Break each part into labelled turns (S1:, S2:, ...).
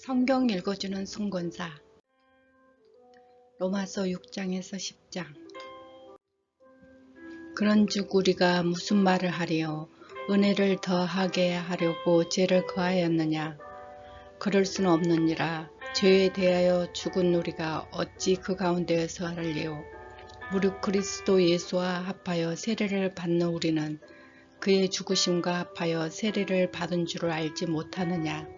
S1: 성경 읽어주는 송건사 로마서 6장에서 10장. 그런즉 우리가 무슨 말을 하리요? 은혜를 더하게 하려고 죄를 거하였느냐? 그럴 수는 없느니라. 죄에 대하여 죽은 우리가 어찌 그 가운데에서 살리요? 무릇 그리스도 예수와 합하여 세례를 받는 우리는 그의 죽으심과 합하여 세례를 받은 줄을 알지 못하느냐?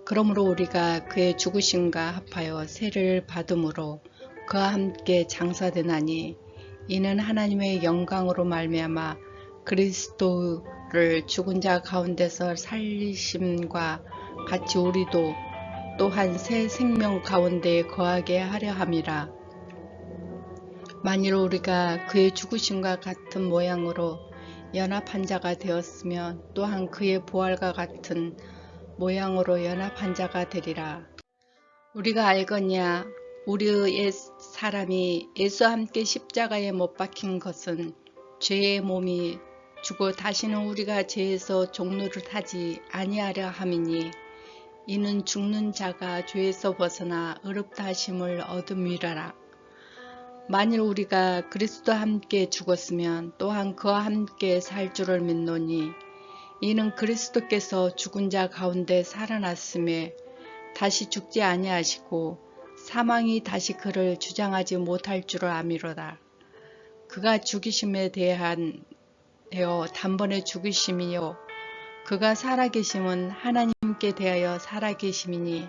S1: 그러므로 우리가 그의 죽으심과 합하여 세례를 받음으로 그와 함께 장사되나니 이는 하나님의 영광으로 말미암아 그리스도를 죽은 자 가운데서 살리심과 같이 우리도 또한 새 생명 가운데 거하게 하려 함이라. 만일 우리가 그의 죽으심과 같은 모양으로 연합한 자가 되었으면 또한 그의 부활과 같은 모양으로 연합한 자가 되리라. 우리가 알거니와 우리의 옛 사람이 예수와 함께 십자가에 못 박힌 것은 죄의 몸이 죽어 다시는 우리가 죄에서 종노릇 하지 아니하려 함이니 이는 죽는 자가 죄에서 벗어나 의롭다 하심을 얻음이라라. 만일 우리가 그리스도와 함께 죽었으면 또한 그와 함께 살 줄을 믿노니 이는 그리스도께서 죽은 자 가운데 살아났음에 다시 죽지 아니하시고 사망이 다시 그를 주장하지 못할 줄을 아미로다. 그가 죽이심에 대하여 단번에 죽으심이요 그가 살아계심은 하나님께 대하여 살아계심이니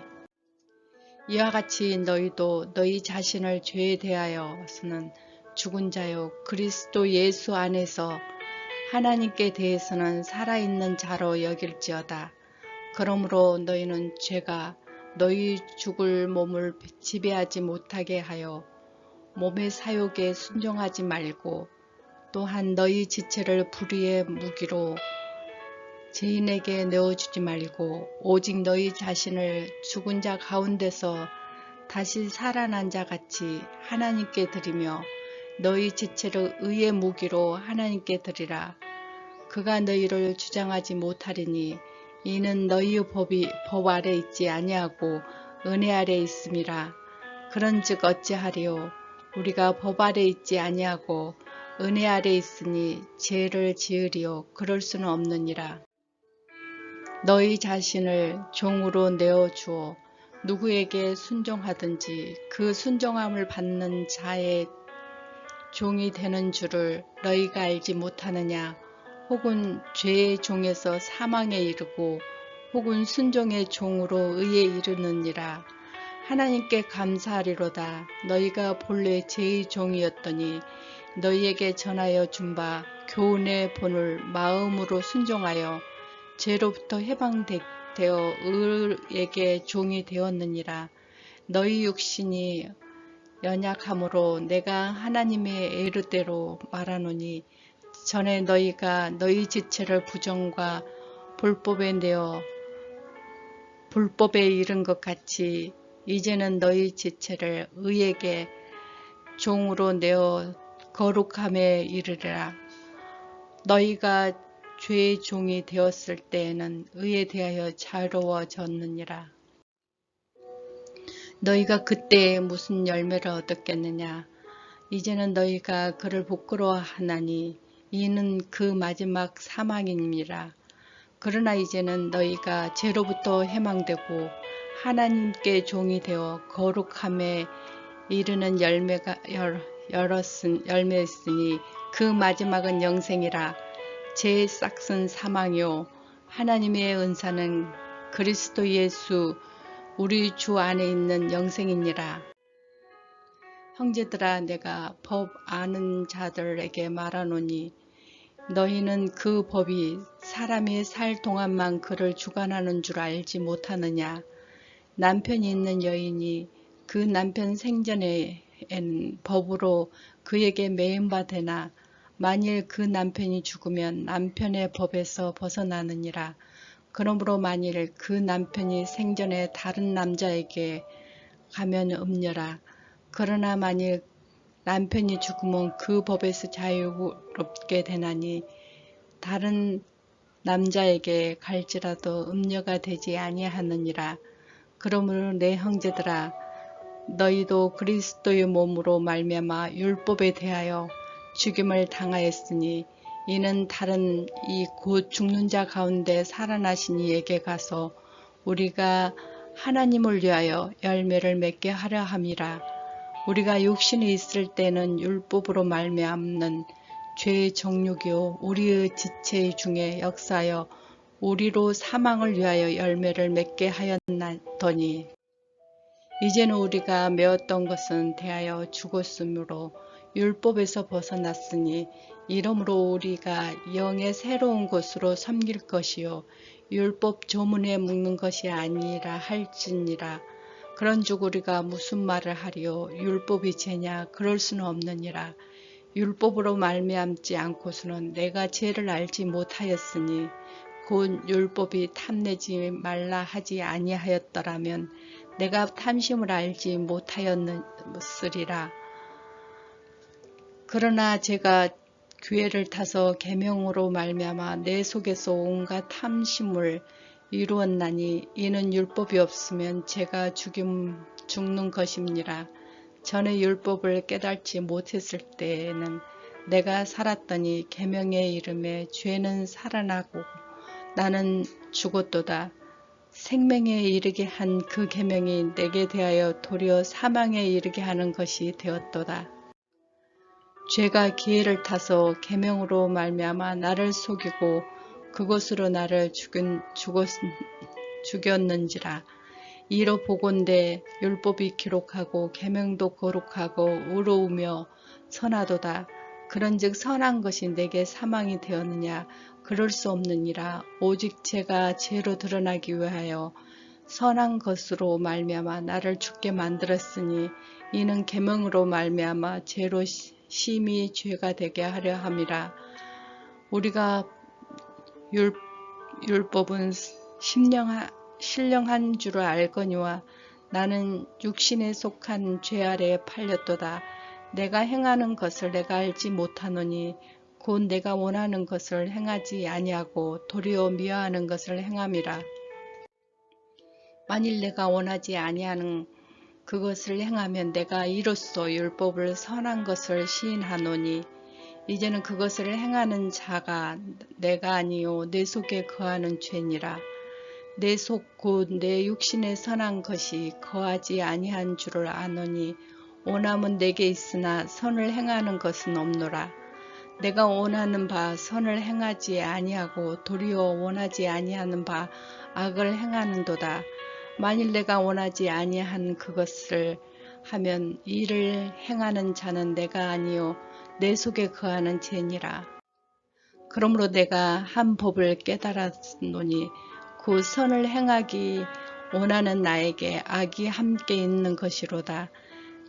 S1: 이와 같이 너희도 너희 자신을 죄에 대하여서는 죽은 자요 그리스도 예수 안에서 하나님께 대해서는 살아있는 자로 여길지어다. 그러므로 너희는 죄가 너희 죽을 몸을 지배하지 못하게 하여 몸의 사욕에 순종하지 말고 또한 너희 지체를 불의의 무기로 죄인에게 내어주지 말고 오직 너희 자신을 죽은 자 가운데서 다시 살아난 자 같이 하나님께 드리며 너희 지체를 의의 무기로 하나님께 드리라. 그가 너희를 주장하지 못하리니 이는 너희의 법이 법 아래 있지 아니하고 은혜 아래 있음이라. 그런즉 어찌하리요? 우리가 법 아래 있지 아니하고 은혜 아래 있으니 죄를 지으리요? 그럴 수는 없느니라. 너희 자신을 종으로 내어주어 누구에게 순종하든지 그 순종함을 받는 자의 종이 되는 줄을 너희가 알지 못하느냐? 혹은 죄의 종에서 사망에 이르고 혹은 순종의 종으로 의에 이르느니라. 하나님께 감사하리로다. 너희가 본래 죄의 종이었더니 너희에게 전하여 준 바 교훈의 본을 마음으로 순종하여 죄로부터 해방되어 의에게 종이 되었느니라. 너희 육신이 연약함으로 내가 하나님의 에르대로 말하노니 전에 너희가 너희 지체를 부정과 불법에 내어 불법에 이른 것 같이 이제는 너희 지체를 의에게 종으로 내어 거룩함에 이르리라. 너희가 죄의 종이 되었을 때에는 의에 대하여 자유로워졌느니라. 너희가 그때에 무슨 열매를 얻었겠느냐? 이제는 너희가 그를 부끄러워하나니 이는 그 마지막 사망임이라. 그러나 이제는 너희가 죄로부터 해방되고 하나님께 종이 되어 거룩함에 이르는 열매였으니 그 마지막은 영생이라. 죄의 싹은 사망이요 하나님의 은사는 그리스도 예수 우리 주 안에 있는 영생이니라. 형제들아, 내가 법 아는 자들에게 말하노니 너희는 그 법이 사람이 살 동안만 그를 주관하는 줄 알지 못하느냐? 남편이 있는 여인이 그 남편 생전에는 법으로 그에게 매임바 되나 만일 그 남편이 죽으면 남편의 법에서 벗어나느니라. 그러므로 만일 그 남편이 생전에 다른 남자에게 가면 음녀라. 그러나 만일 남편이 죽으면 그 법에서 자유롭게 되나니 다른 남자에게 갈지라도 음녀가 되지 아니하느니라. 그러므로 내 형제들아, 너희도 그리스도의 몸으로 말미암아 율법에 대하여 죽임을 당하였으니 이는 다른 이 곧 죽는 자 가운데 살아나신 이에게 가서 우리가 하나님을 위하여 열매를 맺게 하려 함이라. 우리가 육신이 있을 때는 율법으로 말미암는 죄의 정욕이요 우리의 지체 중에 역사하여 우리로 사망을 위하여 열매를 맺게 하였나더니 이제는 우리가 메었던 것은 대하여 죽었으므로 율법에서 벗어났으니 이러므로 우리가 영의 새로운 것으로 섬길 것이요 율법 조문에 묶는 것이 아니라 할지니라. 그런즉 우리가 무슨 말을 하리요? 율법이 죄냐? 그럴 수는 없느니라. 율법으로 말미암지 않고서는 내가 죄를 알지 못하였으니 곧 율법이 탐내지 말라 하지 아니하였더라면 내가 탐심을 알지 못하였으리라. 그러나 제가 기회를 타서 계명으로 말미암아 내 속에서 온갖 탐심을 이루었나니 이는 율법이 없으면 제가 죽는 것임니라. 전에 율법을 깨닫지 못했을 때에는 내가 살았더니 계명의 이름에 죄는 살아나고 나는 죽었도다. 생명에 이르게 한 그 계명이 내게 대하여 도리어 사망에 이르게 하는 것이 되었도다. 죄가 기회를 타서 계명으로 말미암아 나를 속이고 그것으로 나를 죽였는지라. 이로 보건대 율법이 기록하고 계명도 거룩하고 의로우며 선하도다. 그런즉 선한 것이 내게 사망이 되었느냐? 그럴 수 없느니라. 오직 죄가 죄로 드러나기 위하여 선한 것으로 말미암아 나를 죽게 만들었으니 이는 계명으로 말미암아 죄로 심히 죄가 되게 하려 함이라. 우리가 율법은 신령한 줄을 알거니와 나는 육신에 속한 죄 아래에 팔렸도다. 내가 행하는 것을 내가 알지 못하노니 곧 내가 원하는 것을 행하지 아니하고 도리어 미워하는 것을 행함이라. 만일 내가 원하지 아니하는 그것을 행하면 내가 이로써 율법을 선한 것을 시인하노니 이제는 그것을 행하는 자가 내가 아니요 내 속에 거하는 죄니라. 내 속 곧 내 육신에 선한 것이 거하지 아니한 줄을 아노니 원함은 내게 있으나 선을 행하는 것은 없노라. 내가 원하는 바 선을 행하지 아니하고 도리어 원하지 아니하는 바 악을 행하는도다. 만일 내가 원하지 아니한 그것을 하면 이를 행하는 자는 내가 아니요 내 속에 거하는 죄니라. 그러므로 내가 한 법을 깨달았노니 그 선을 행하기 원하는 나에게 악이 함께 있는 것이로다.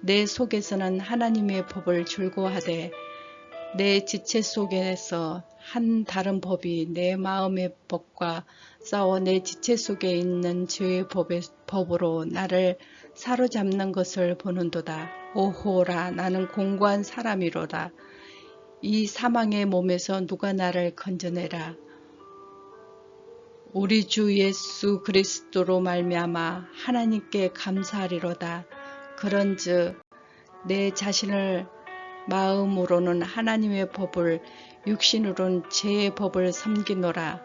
S1: 내 속에서는 하나님의 법을 즐거워하되 내 지체 속에서 한 다른 법이 내 마음의 법과 싸워 내 지체 속에 있는 죄의 법으로 나를 사로잡는 것을 보는도다. 오호라, 나는 공고한 사람이로다. 이 사망의 몸에서 누가 나를 건져내라. 우리 주 예수 그리스도로 말미암아 하나님께 감사하리로다. 그런즉 내 자신을 마음으로는 하나님의 법을 육신으로는 죄의 법을 섬기노라.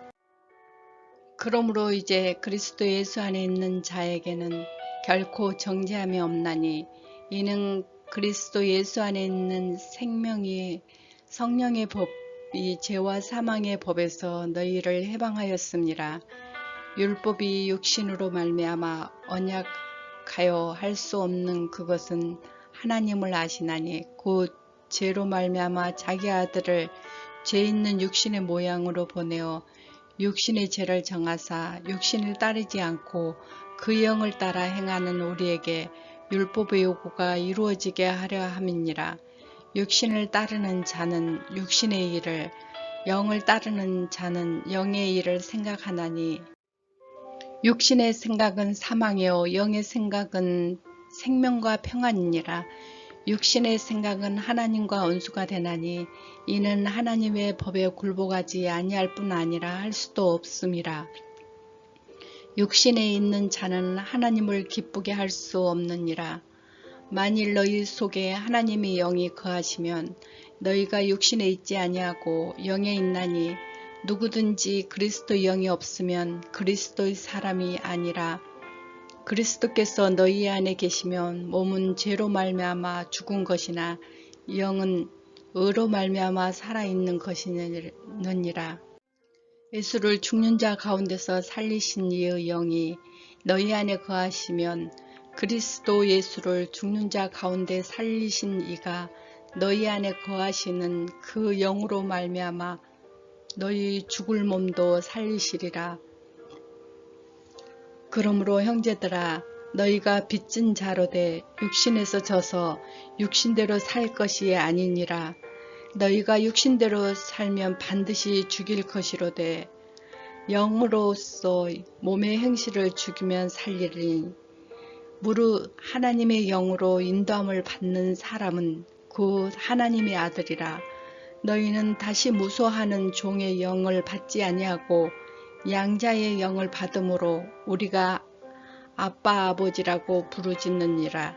S1: 그러므로 이제 그리스도 예수 안에 있는 자에게는 결코 정죄함이 없나니 이는 그리스도 예수 안에 있는 생명이 성령의 법이 죄와 사망의 법에서 너희를 해방하였습니다. 율법이 육신으로 말미암아 언약하여 할 수 없는 그것은 하나님을 아시나니 곧 죄로 말미암아 자기 아들을 죄 있는 육신의 모양으로 보내어 육신의 죄를 정하사 육신을 따르지 않고 그 영을 따라 행하는 우리에게 율법의 요구가 이루어지게 하려 함이니라. 육신을 따르는 자는 육신의 일을, 영을 따르는 자는 영의 일을 생각하나니 육신의 생각은 사망이요 영의 생각은 생명과 평안이니라. 육신의 생각은 하나님과 원수가 되나니 이는 하나님의 법에 굴복하지 아니할 뿐 아니라 할 수도 없음이라. 육신에 있는 자는 하나님을 기쁘게 할 수 없느니라. 만일 너희 속에 하나님의 영이 거하시면 너희가 육신에 있지 아니하고 영에 있나니 누구든지 그리스도의 영이 없으면 그리스도의 사람이 아니라. 그리스도께서 너희 안에 계시면 몸은 죄로 말미암아 죽은 것이나 영은 의로 말미암아 살아있는 것이느니라. 예수를 죽는 자 가운데서 살리신 이의 영이 너희 안에 거하시면 그리스도 예수를 죽는 자 가운데 살리신 이가 너희 안에 거하시는 그 영으로 말미암아 너희 죽을 몸도 살리시리라. 그러므로 형제들아, 너희가 빚진 자로되 육신에서 져서 육신대로 살 것이 아니니라. 너희가 육신대로 살면 반드시 죽일 것이로되 영으로서 몸의 행실을 죽이면 살리리니 무릇 하나님의 영으로 인도함을 받는 사람은 곧 하나님의 아들이라. 너희는 다시 무소하는 종의 영을 받지 아니하고 양자의 영을 받음으로 우리가 아빠 아버지라고 부르짖느니라.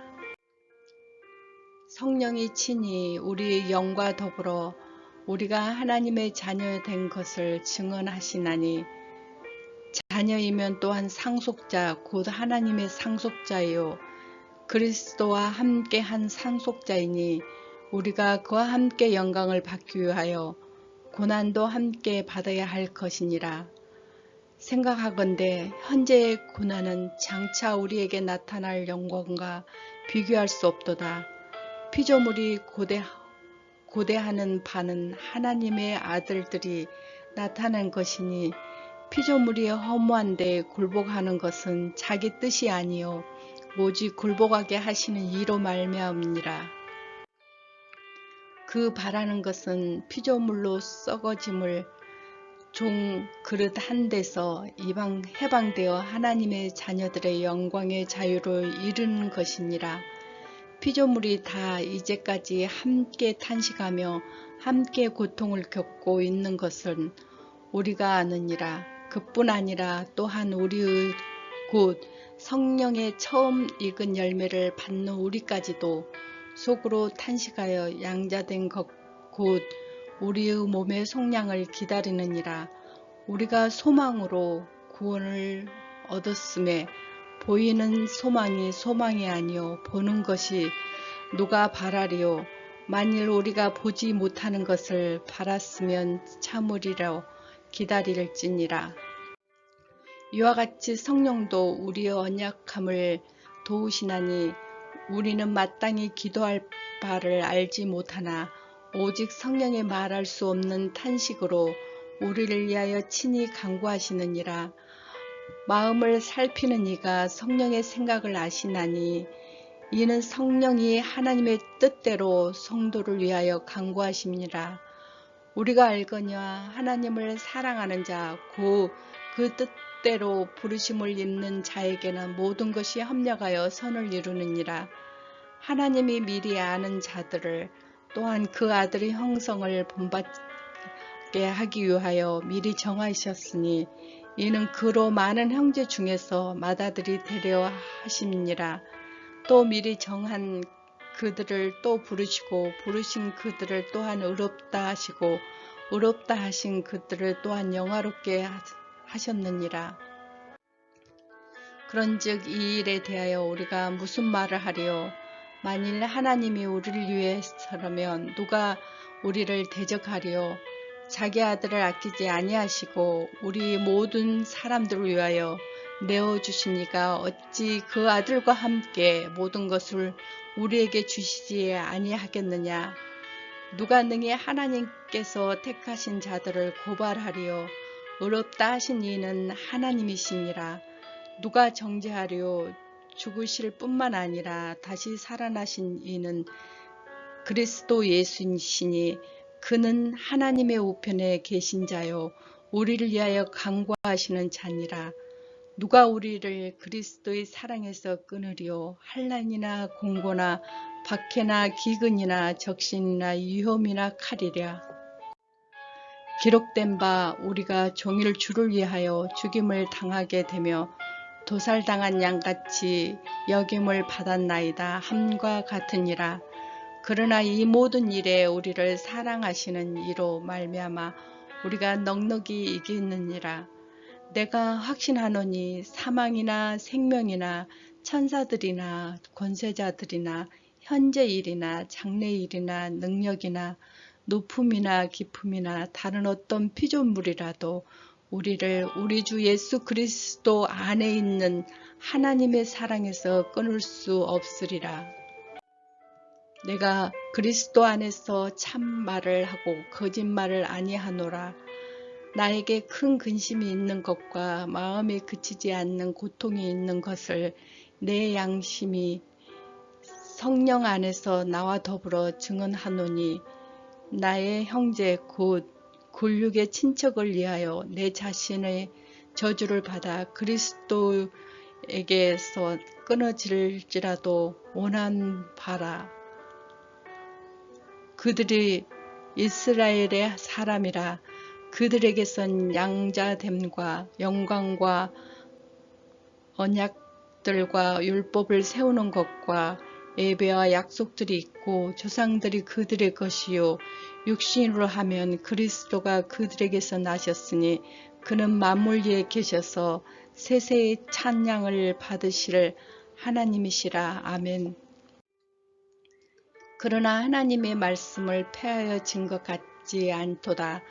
S1: 성령이 친히 우리의 영과 더불어 우리가 하나님의 자녀 된 것을 증언하시나니 자녀이면 또한 상속자 곧 하나님의 상속자요 그리스도와 함께 한 상속자이니 우리가 그와 함께 영광을 받기 위하여 고난도 함께 받아야 할 것이니라. 생각하건대 현재의 고난은 장차 우리에게 나타날 영광과 비교할 수 없도다. 피조물이 고대하는 바는 하나님의 아들들이 나타난 것이니 피조물이 허무한데 굴복하는 것은 자기 뜻이 아니요 오직 굴복하게 하시는 이로 말미암니라. 그 바라는 것은 피조물로 썩어짐을 종 그릇 한 데서 해방되어 하나님의 자녀들의 영광의 자유로 이르는 것이니라. 피조물이 다 이제까지 함께 탄식하며 함께 고통을 겪고 있는 것은 우리가 아느니라. 그뿐 아니라 또한 우리의 곧 성령의 처음 익은 열매를 받는 우리까지도 속으로 탄식하여 양자된 것 곧 우리의 몸의 속량을 기다리느니라. 우리가 소망으로 구원을 얻었음에 보이는 소망이 소망이 아니요 보는 것이 누가 바라리요. 만일 우리가 보지 못하는 것을 바랐으면 참으리라 기다릴지니라. 이와 같이 성령도 우리의 언약함을 도우시나니 우리는 마땅히 기도할 바를 알지 못하나 오직 성령의 말할 수 없는 탄식으로 우리를 위하여 친히 간구하시느니라. 마음을 살피는 이가 성령의 생각을 아시나니 이는 성령이 하나님의 뜻대로 성도를 위하여 간구하심이니라. 우리가 알거니와 하나님을 사랑하는 자 곧 그 뜻대로 부르심을 입는 자에게는 모든 것이 협력하여 선을 이루느니라. 하나님이 미리 아는 자들을 또한 그 아들의 형성을 본받게 하기 위하여 미리 정하셨으니 이는 그로 많은 형제 중에서 맏아들이 되려 하심이니라. 또 미리 정한 그들을 또 부르시고 부르신 그들을 또한 의롭다 하시고 의롭다 하신 그들을 또한 영화롭게 하셨느니라. 그런즉 이 일에 대하여 우리가 무슨 말을 하리요? 만일 하나님이 우리를 위해서라면 누가 우리를 대적하리요? 자기 아들을 아끼지 아니하시고 우리 모든 사람들을 위하여 내어주신 이가 어찌 그 아들과 함께 모든 것을 우리에게 주시지 아니하겠느냐? 누가 능히 하나님께서 택하신 자들을 고발하리요? 의롭다 하신 이는 하나님이시니라. 누가 정죄하리요? 죽으실 뿐만 아니라 다시 살아나신 이는 그리스도 예수이시니 그는 하나님의 우편에 계신 자요 우리를 위하여 간구하시는 자니라. 누가 우리를 그리스도의 사랑에서 끊으리요? 환난이나 공고나 박해나 기근이나 적신이나 위험이나 칼이랴. 기록된 바 우리가 종일 주를 위하여 죽임을 당하게 되며 도살당한 양같이 여김을 받았나이다 함과 같으니라. 그러나 이 모든 일에 우리를 사랑하시는 이로 말미암아 우리가 넉넉히 이기느니라. 내가 확신하노니 사망이나 생명이나 천사들이나 권세자들이나 현재 일이나 장래 일이나 능력이나 높음이나 깊음이나 다른 어떤 피조물이라도 우리를 우리 주 예수 그리스도 안에 있는 하나님의 사랑에서 끊을 수 없으리라. 내가 그리스도 안에서 참 말을 하고 거짓말을 아니하노라. 나에게 큰 근심이 있는 것과 마음에 그치지 않는 고통이 있는 것을 내 양심이 성령 안에서 나와 더불어 증언하노니 나의 형제 곧 굴육의 친척을 위하여 내 자신의 저주를 받아 그리스도에게서 끊어질지라도 원한 바라. 그들이 이스라엘의 사람이라. 그들에게선 양자됨과 영광과 언약들과 율법을 세우는 것과 예배와 약속들이 있고 조상들이 그들의 것이요 육신으로 하면 그리스도가 그들에게서 나셨으니 그는 만물 위에 계셔서 세세의 찬양을 받으실 하나님이시라. 아멘. 그러나 하나님의 말씀을 폐하여 진 것 같지 않도다.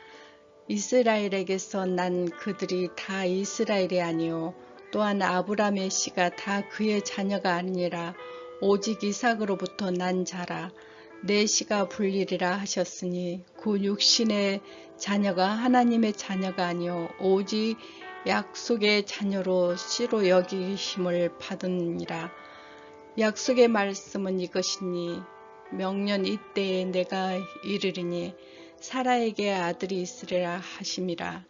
S1: 이스라엘에게서 난 그들이 다 이스라엘이 아니요 또한 아브라함의 씨가 다 그의 자녀가 아니라 오직 이삭으로부터 난 자라. 내 씨가 불리리라 하셨으니 그 육신의 자녀가 하나님의 자녀가 아니요 오직 약속의 자녀로 씨로 여기심을 받으니라. 약속의 말씀은 이것이니 명년 이때에 내가 이르리니 사라에게 아들이 있으리라 하심이라.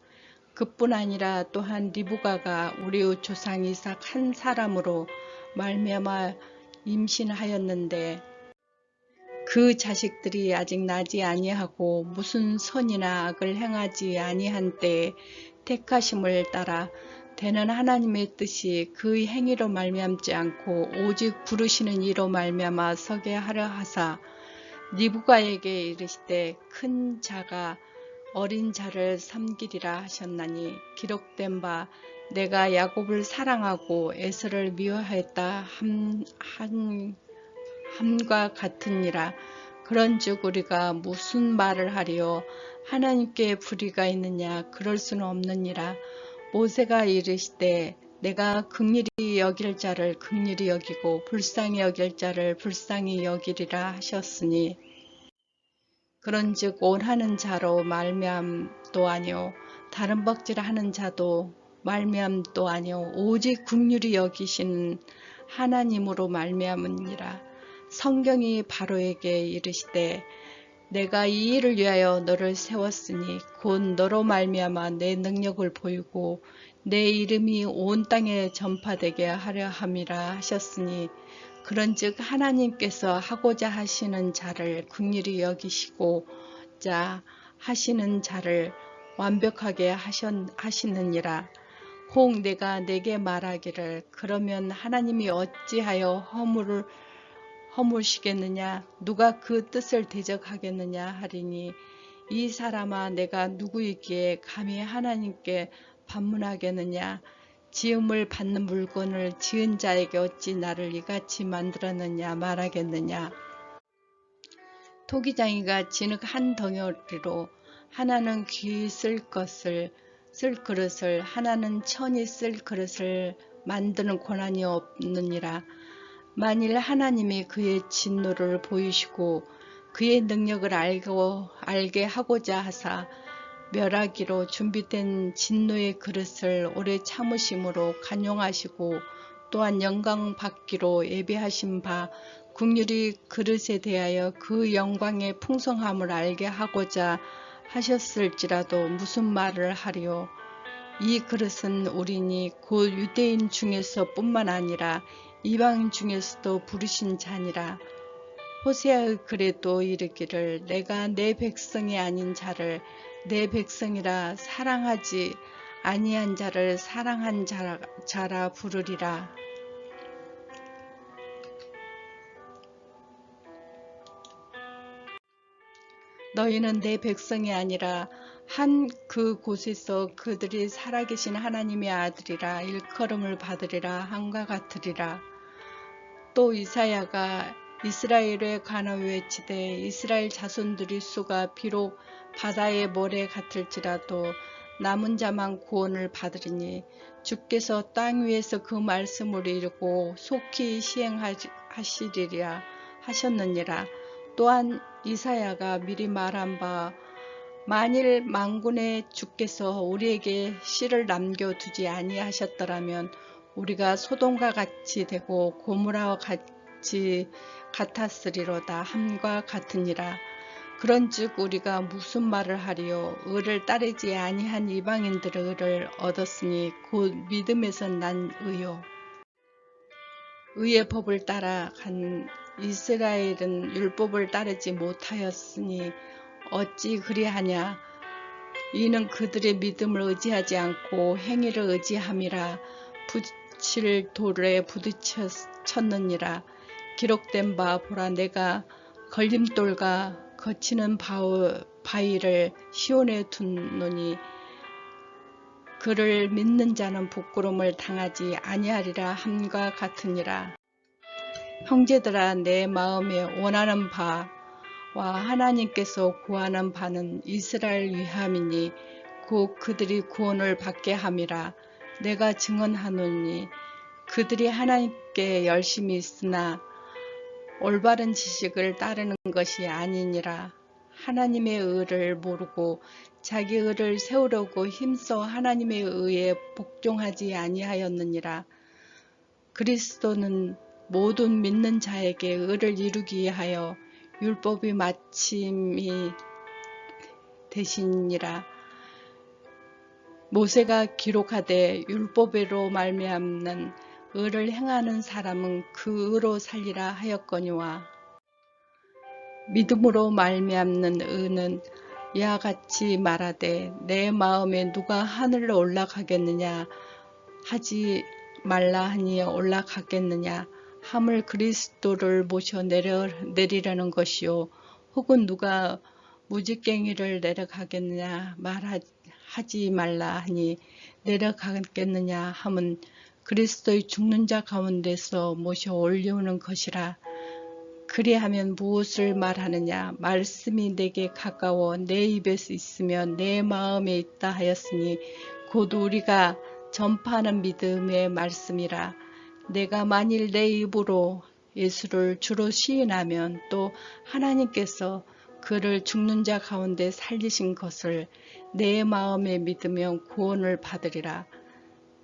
S1: 그뿐 아니라 또한 리브가가 우리 조상 이삭 한 사람으로 말미암아 임신하였는데 그 자식들이 아직 나지 아니하고 무슨 선이나 악을 행하지 아니한 때에 택하심을 따라 되는 하나님의 뜻이 그 행위로 말미암지 않고 오직 부르시는 이로 말미암아 서게 하려 하사 리브가에게 이르시되 큰 자가 어린 자를 섬기리라 하셨나니 기록된 바 내가 야곱을 사랑하고 에서를 미워하였다 함과 같으니라. 그런즉 우리가 무슨 말을 하리요 하나님께 불의가 있느냐 그럴 수는 없느니라. 모세가 이르시되 내가 긍휼히 여길 자를 긍휼히 여기고 불쌍히 여길 자를 불쌍히 여기리라 하셨으니 그런즉 원하는 자로 말미암도 아니요 다른 박질하는 자도 말미암도 아니요 오직 긍휼히 여기시는 하나님으로 말미암으니라. 성경이 바로에게 이르시되 내가 이 일을 위하여 너를 세웠으니 곧 너로 말미암아 내 능력을 보이고 내 이름이 온 땅에 전파되게 하려 함이라 하셨으니 그런즉 하나님께서 하고자 하시는 자를 긍휼히 여기시고자 하시는 자를 완벽하게 하시느니라. 혹 내가 내게 말하기를 그러면 하나님이 어찌하여 허물시겠느냐 누가 그 뜻을 대적하겠느냐 하리니 이 사람아 내가 누구이기에 감히 하나님께 반문하겠느냐 지음을 받는 물건을 지은 자에게 어찌 나를 이같이 만들었느냐 말하겠느냐. 토기장이가 진흙 한 덩어리로 하나는 귀 쓸 그릇을 하나는 천이 쓸 그릇을 만드는 권한이 없느니라. 만일 하나님이 그의 진노를 보이시고 그의 능력을 알게 하고자 하사 멸하기로 준비된 진노의 그릇을 오래 참으심으로 간용하시고 또한 영광 받기로 예비하신 바 긍휼히 그릇에 대하여 그 영광의 풍성함을 알게 하고자 하셨을지라도 무슨 말을 하리요. 이 그릇은 우리니 곧 유대인 중에서 뿐만 아니라 이방인 중에서도 부르신 자니라. 호세아의 글에도 이르기를 내가 내 백성이 아닌 자를 내 백성이라 사랑하지 아니한 자를 사랑한 자라 부르리라. 너희는 내 백성이 아니라 한 그곳에서 그들이 살아계신 하나님의 아들이라 일컬음을 받으리라 함과 같으리라. 또 이사야가 이스라엘에 관하여 외치되 이스라엘 자손들의 수가 비록 바다의 모래 같을지라도 남은 자만 구원을 받으리니 주께서 땅 위에서 그 말씀을 이루고 속히 시행하시리라 하셨느니라. 또한 이사야가 미리 말한 바 만일 만군의 주께서 우리에게 씨를 남겨두지 아니하셨더라면 우리가 소돔과 같이 되고 고모라와 같이 같았으리로다 함과 같으니라. 그런즉 우리가 무슨 말을 하리요? 의를 따르지 아니한 이방인들의 의를 얻었으니 곧 믿음에서 난 의요. 의의 법을 따라간 이스라엘은 율법을 따르지 못하였으니 어찌 그리하냐? 이는 그들의 믿음을 의지하지 않고 행위를 의지함이라. 붙일 돌에 부딪혔느니라. 기록된 바 보라, 내가 걸림돌과 거치는 바위를 시온에 두노니 그를 믿는 자는 부끄러움을 당하지 아니하리라 함과 같으니라. 형제들아, 내 마음에 원하는 바와 하나님께서 구하는 바는 이스라엘 위함이니 곧 그들이 구원을 받게 함이라. 내가 증언하노니 그들이 하나님께 열심히 있으나 올바른 지식을 따르는 것이 아니니라. 하나님의 의를 모르고 자기 의를 세우려고 힘써 하나님의 의에 복종하지 아니하였느니라. 그리스도는 모든 믿는 자에게 의를 이루기 위하여 율법이 마침이 되시니라. 모세가 기록하되 율법으로 말미암는 의를 행하는 사람은 그 의로 살리라 하였거니와 믿음으로 말미암는 의는 이와 같이 말하되 내 마음에 누가 하늘로 올라가겠느냐 하지 말라 하니 올라가겠느냐 함을 그리스도를 모셔 내리려는 것이요, 혹은 누가 무지깽이를 내려가겠느냐 말하지 말라 하니 내려가겠느냐 함은 그리스도의 죽는 자 가운데서 모셔 올려오는 것이라. 그리하면 무엇을 말하느냐? 말씀이 내게 가까워 내 입에 있으며 내 마음에 있다 하였으니 곧 우리가 전파하는 믿음의 말씀이라. 내가 만일 내 입으로 예수를 주로 시인하면 또 하나님께서 그를 죽는 자 가운데 살리신 것을 내 마음에 믿으면 구원을 받으리라.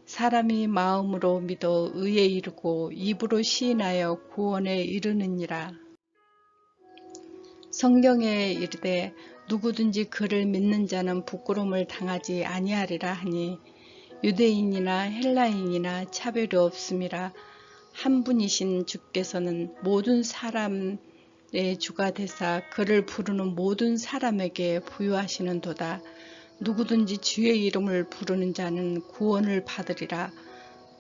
S1: 사람이 마음으로 믿어 의에 이르고 입으로 시인하여 구원에 이르느니라. 성경에 이르되 누구든지 그를 믿는 자는 부끄러움을 당하지 아니하리라 하니 유대인이나 헬라인이나 차별이 없음이라. 한 분이신 주께서는 모든 사람의 주가 되사 그를 부르는 모든 사람에게 부유하시는도다. 누구든지 주의 이름을 부르는 자는 구원을 받으리라.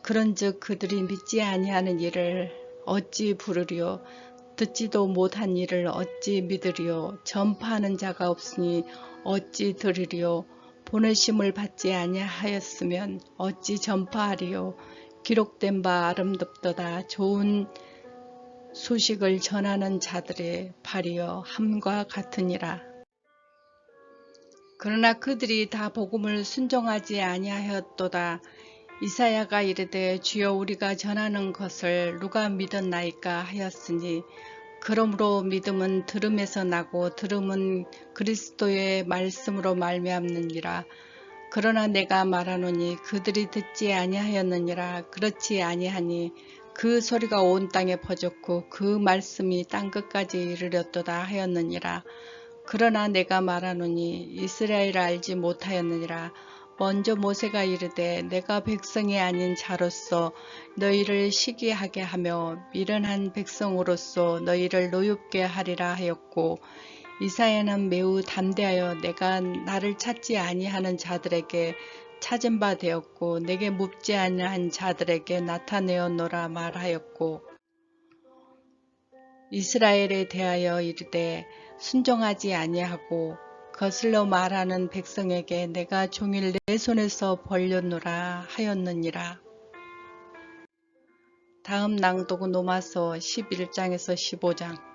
S1: 그런즉 그들이 믿지 아니하는 일을 어찌 부르리요? 듣지도 못한 일을 어찌 믿으리요? 전파하는 자가 없으니 어찌 들으리요? 보내심을 받지 아니하였으면 어찌 전파하리요? 기록된 바 아름답도다. 좋은 소식을 전하는 자들의 발이여 함과 같으니라. 그러나 그들이 다 복음을 순종하지 아니하였도다. 이사야가 이르되 주여 우리가 전하는 것을 누가 믿었나이까 하였으니 그러므로 믿음은 들음에서 나고 들음은 그리스도의 말씀으로 말미암느니라. 그러나 내가 말하노니 그들이 듣지 아니하였느니라. 그렇지 아니하니 그 소리가 온 땅에 퍼졌고 그 말씀이 땅끝까지 이르렀도다 하였느니라. 그러나 내가 말하노니 이스라엘을 알지 못하였느니라. 먼저 모세가 이르되 내가 백성이 아닌 자로서 너희를 시기하게 하며 미련한 백성으로서 너희를 노엽게 하리라 하였고, 이사야는 매우 담대하여 내가 나를 찾지 아니하는 자들에게 찾은 바 되었고 내게 묻지 아니한 자들에게 나타내었노라 말하였고 이스라엘에 대하여 이르되 순종하지 아니하고 거슬러 말하는 백성에게 내가 종일 내 손에서 벌렸노라 하였느니라. 다음 낭독은 로마서 11장에서 15장.